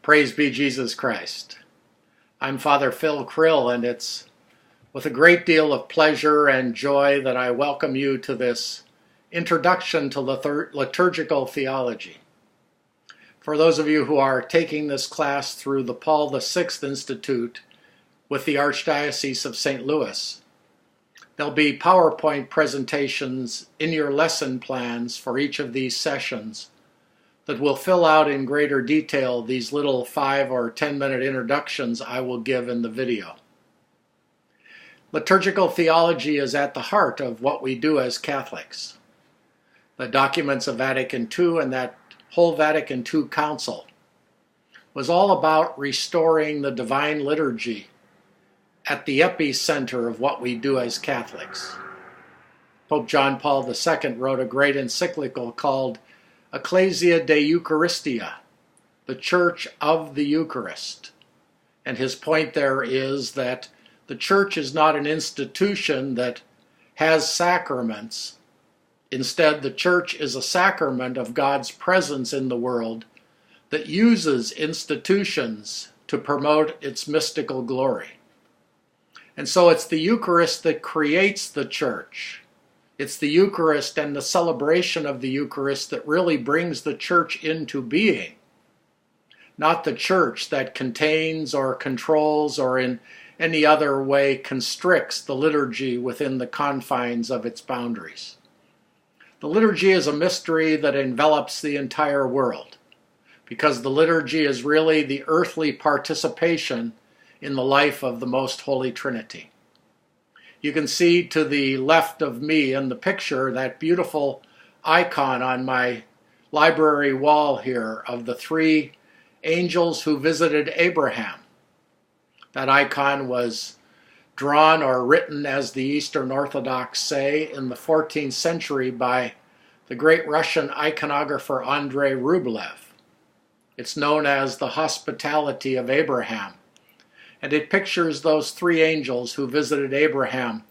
Praise be Jesus Christ. I'm Father Phil Krill, and it's with a great deal of pleasure and joy that I welcome you to this introduction to liturgical theology. For those of you who are taking this class through the Paul VI Institute with the Archdiocese of St. Louis, there'll be PowerPoint presentations in your lesson plans for each of these sessions that will fill out in greater detail these little 5 or 10-minute introductions I will give in the video. Liturgical theology is at the heart of what we do as Catholics. The documents of Vatican II and that whole Vatican II Council was all about restoring the divine liturgy at the epicenter of what we do as Catholics. Pope John Paul II wrote a great encyclical called Ecclesia de Eucharistia, the Church of the Eucharist. And his point there is that the Church is not an institution that has sacraments. Instead, the Church is a sacrament of God's presence in the world that uses institutions to promote its mystical glory. And so it's the Eucharist that creates the Church. It's the Eucharist and the celebration of the Eucharist that really brings the Church into being, not the Church that contains or controls or in any other way constricts the liturgy within the confines of its boundaries. The liturgy is a mystery that envelops the entire world, because the liturgy is really the earthly participation in the life of the Most Holy Trinity. You can see to the left of me in the picture that beautiful icon on my library wall here of the 3 angels who visited Abraham. That icon was drawn or written, as the Eastern Orthodox say, in the 14th century by the great Russian iconographer Andrei Rublev. It's known as the Hospitality of Abraham. And it pictures those 3 angels who visited Abraham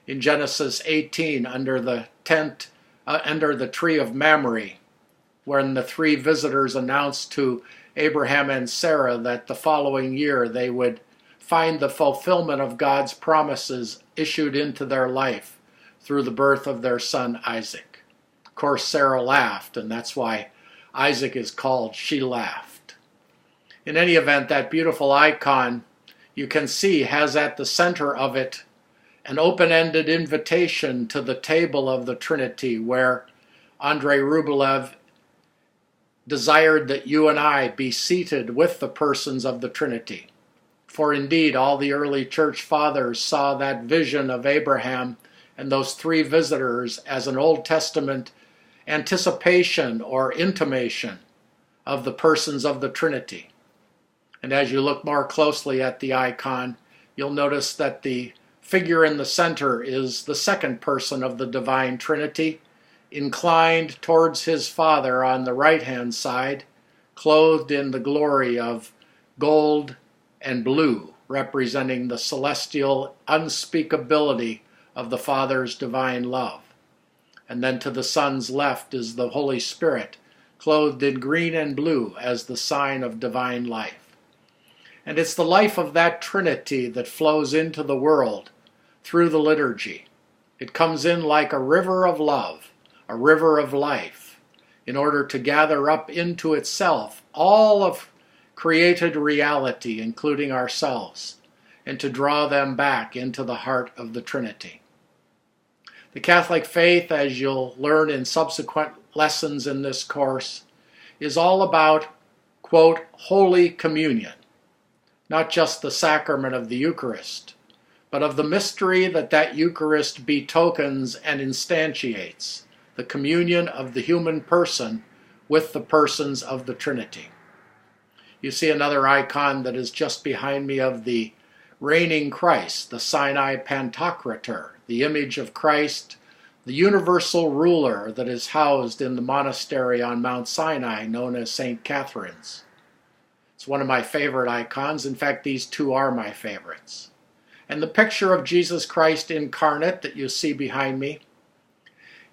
in Genesis 18 under the tree of Mamre, when the 3 visitors announced to Abraham and Sarah that the following year they would find the fulfillment of God's promises issued into their life through the birth of their son Isaac. Of course, Sarah laughed, and that's why Isaac is called She Laughed. In any event, that beautiful icon, you can see, has at the center of it an open-ended invitation to the table of the Trinity, where Andrei Rublev desired that you and I be seated with the persons of the Trinity. For indeed, all the early church fathers saw that vision of Abraham and those 3 visitors as an Old Testament anticipation or intimation of the persons of the Trinity. And as you look more closely at the icon, you'll notice that the figure in the center is the second person of the Divine Trinity, inclined towards his Father on the right-hand side, clothed in the glory of gold and blue, representing the celestial unspeakability of the Father's divine love. And then to the Son's left is the Holy Spirit, clothed in green and blue as the sign of divine life. And it's the life of that Trinity that flows into the world through the liturgy. It comes in like a river of love, a river of life, in order to gather up into itself all of created reality, including ourselves, and to draw them back into the heart of the Trinity. The Catholic faith, as you'll learn in subsequent lessons in this course, is all about, quote, Holy Communion. Not just the sacrament of the Eucharist, but of the mystery that Eucharist betokens and instantiates, the communion of the human person with the persons of the Trinity. You see another icon that is just behind me of the reigning Christ, the Sinai Pantocrator, the image of Christ, the universal ruler that is housed in the monastery on Mount Sinai known as St. Catherine's. It's one of my favorite icons. In fact, these 2 are my favorites. And the picture of Jesus Christ incarnate that you see behind me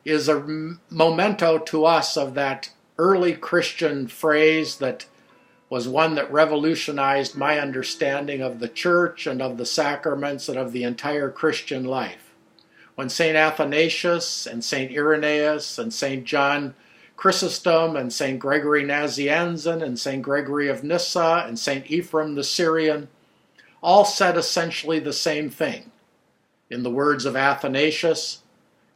is a memento to us of that early Christian phrase that was one that revolutionized my understanding of the church and of the sacraments and of the entire Christian life. When St. Athanasius and St. Irenaeus and St. John Chrysostom and St. Gregory Nazianzen and St. Gregory of Nyssa and St. Ephraim the Syrian all said essentially the same thing. In the words of Athanasius,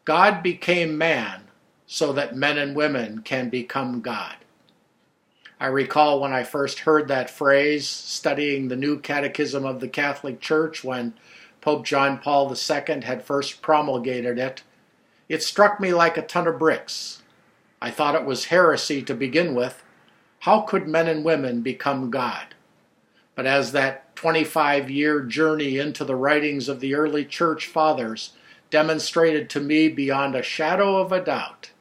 God became man so that men and women can become God. I recall when I first heard that phrase studying the New Catechism of the Catholic Church when Pope John Paul II had first promulgated it. It struck me like a ton of bricks. I thought it was heresy to begin with. How could men and women become God? But as that 25-year journey into the writings of the early church fathers demonstrated to me beyond a shadow of a doubt,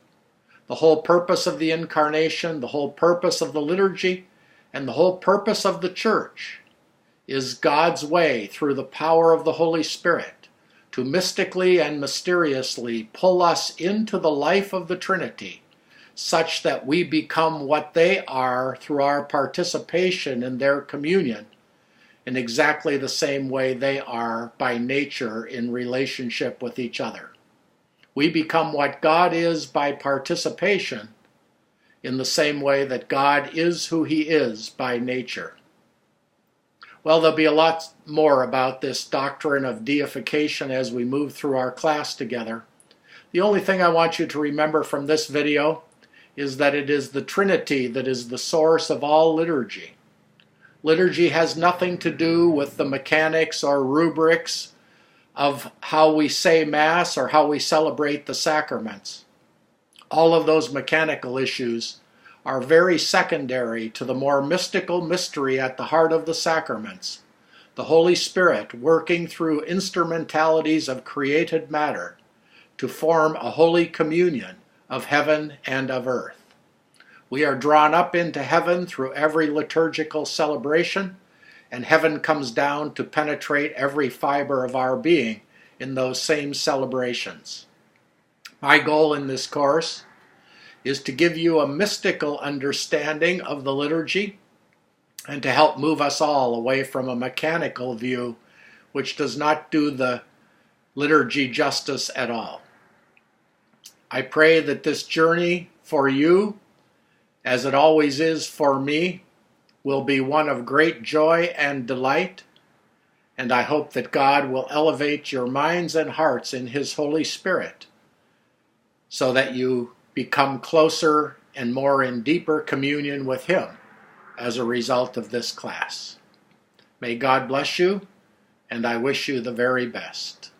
the whole purpose of the Incarnation, the whole purpose of the liturgy, and the whole purpose of the church is God's way through the power of the Holy Spirit to mystically and mysteriously pull us into the life of the Trinity, such that we become what they are through our participation in their communion in exactly the same way they are by nature in relationship with each other. We become what God is by participation in the same way that God is who he is by nature. Well, there'll be a lot more about this doctrine of deification as we move through our class together. The only thing I want you to remember from this video is that it is the Trinity that is the source of all liturgy. Liturgy has nothing to do with the mechanics or rubrics of how we say Mass or how we celebrate the sacraments. All of those mechanical issues are very secondary to the more mystical mystery at the heart of the sacraments, the Holy Spirit working through instrumentalities of created matter to form a holy communion of heaven and of earth. We are drawn up into heaven through every liturgical celebration, and heaven comes down to penetrate every fiber of our being in those same celebrations. My goal in this course is to give you a mystical understanding of the liturgy and to help move us all away from a mechanical view which does not do the liturgy justice at all. I pray that this journey for you, as it always is for me, will be one of great joy and delight, and I hope that God will elevate your minds and hearts in his Holy Spirit so that you become closer and more in deeper communion with him as a result of this class. May God bless you, and I wish you the very best.